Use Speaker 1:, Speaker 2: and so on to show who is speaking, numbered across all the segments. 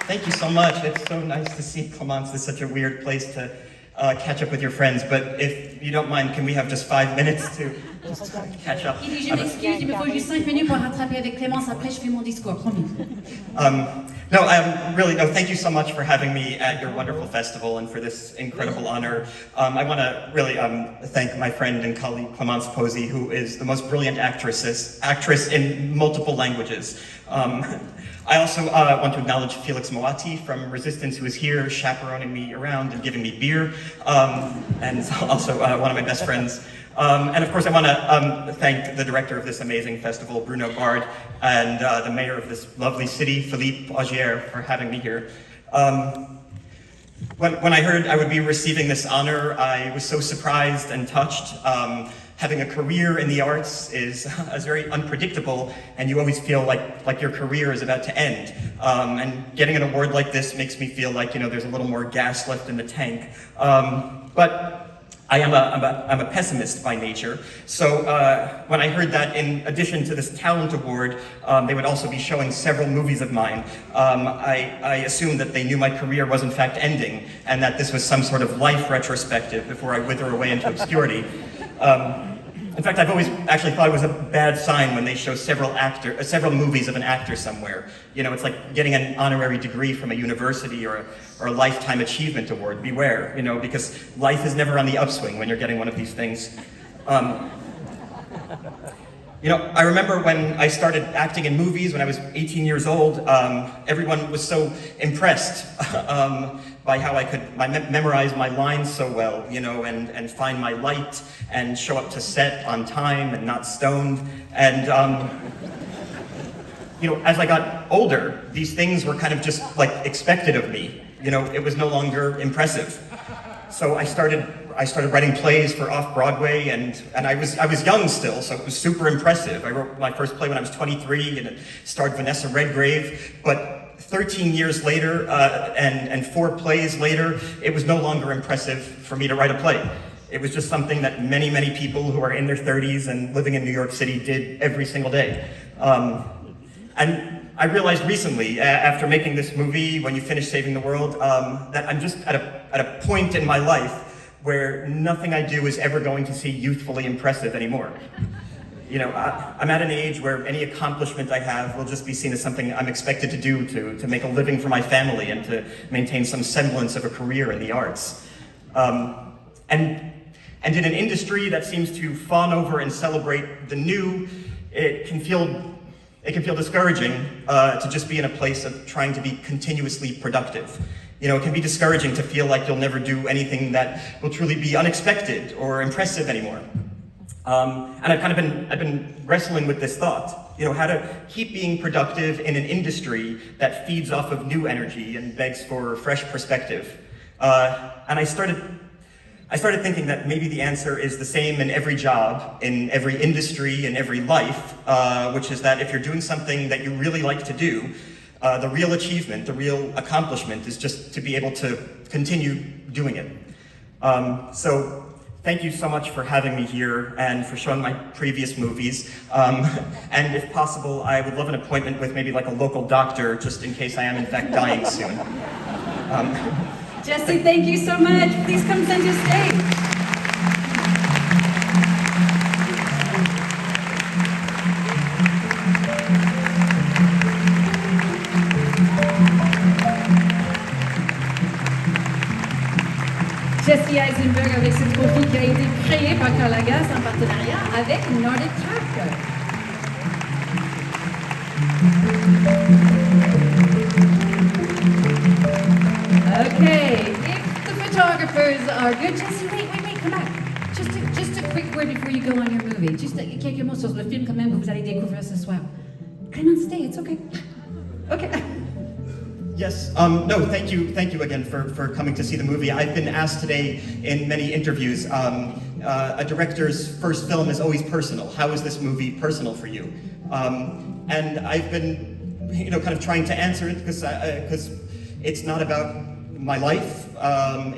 Speaker 1: Thank you so much. It's so nice to see Clemence. It's such a weird place to catch up with your friends. But if you don't mind, can we have just 5 minutes to just catch up?
Speaker 2: Il dit, je m'excuse, il me faut juste 5 minutes pour rattraper avec Clémence. Après, je fais mon discours, promis.
Speaker 1: No, thank you so much for having me at your wonderful festival and for this incredible honor. I want to really thank my friend and colleague Clemence Posey, who is the most brilliant actress in multiple languages. I also want to acknowledge Felix Moati from Resistance, who is here chaperoning me around and giving me beer, and also one of my best friends. And of course, I want to thank the director of this amazing festival, Bruno Bard, and the mayor of this lovely city, Philippe Augier, for having me here. When I heard I would be receiving this honor, I was so surprised and touched. Having a career in the arts is very unpredictable, and you always feel like your career is about to end. And getting an award like this makes me feel like, there's a little more gas left in the tank. But I'm a pessimist by nature, so when I heard that in addition to this talent award, they would also be showing several movies of mine, I assumed that they knew my career was in fact ending, and that this was some sort of life retrospective before I wither away into obscurity. In fact, I've always actually thought it was a bad sign when they show several movies of an actor somewhere. It's like getting an honorary degree from a university or a lifetime achievement award. Beware, because life is never on the upswing when you're getting one of these things. I remember when I started acting in movies when I was 18 years old, everyone was so impressed by how I could memorize my lines so well, and find my light and show up to set on time and not stoned. And, as I got older, these things were kind of just like expected of me. It was no longer impressive. So I started writing plays for off-Broadway, and I was young still, so it was super impressive. I wrote my first play when I was 23, and it starred Vanessa Redgrave, but 13 years later, and 4 plays later, it was no longer impressive for me to write a play. It was just something that many, many people who are in their 30s and living in New York City did every single day. And I realized recently, after making this movie, When You Finish Saving the World, that I'm just at a point in my life where nothing I do is ever going to seem youthfully impressive anymore. I'm at an age where any accomplishment I have will just be seen as something I'm expected to do to make a living for my family and to maintain some semblance of a career in the arts. And in an industry that seems to fawn over and celebrate the new, it can feel discouraging to just be in a place of trying to be continuously productive. It can be discouraging to feel like you'll never do anything that will truly be unexpected or impressive anymore. And I've been wrestling with this thought, how to keep being productive in an industry that feeds off of new energy and begs for fresh perspective. And I started thinking that maybe the answer is the same in every job, in every industry, in every life, which is that if you're doing something that you really like to do, the real achievement, the real accomplishment is just to be able to continue doing it. So thank you so much for having me here and for showing my previous movies. And if possible, I would love an appointment with maybe like a local doctor, just in case I am in fact dying soon.
Speaker 2: Jesse, thank you so much. Please come center stage. Jesse Eisenberg avec ce trophée qui a été créé par Carl Lagas en partenariat avec Nordic Track. Okay, if the photographers are good, Jesse, wait, come back. Just a quick word before you go on your movie. Just quelques mots sur le film quand même que vous allez découvrir ce soir. Clémence, stay, it's okay. Okay.
Speaker 1: Yes, no, thank you again for coming to see the movie. I've been asked today in many interviews, a director's first film is always personal. How is this movie personal for you? And I've been, kind of trying to answer it because it's not about my life,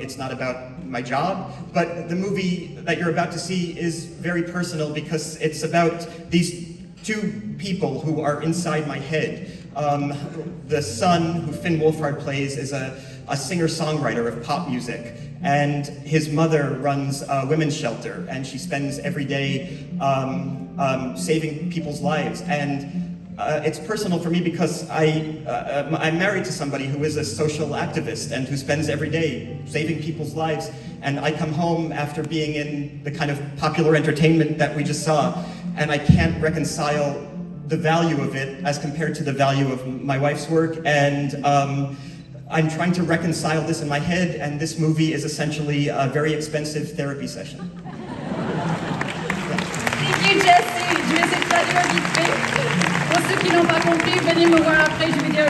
Speaker 1: it's not about my job, but the movie that you're about to see is very personal because it's about these 2 people who are inside my head, The son, who Finn Wolfhard plays, is a singer-songwriter of pop music, and his mother runs a women's shelter, and she spends every day saving people's lives. And it's personal for me because I'm married to somebody who is a social activist and who spends every day saving people's lives. And I come home after being in the kind of popular entertainment that we just saw, and I can't reconcile the value of it as compared to the value of my wife's work. And I'm trying to reconcile this in my head, and this movie is essentially a very expensive therapy session.
Speaker 2: Thank you, Jesse. Je vais essayer de traduire vite fait. Pour ceux qui n'ont pas compris, venez me voir après, je vais dire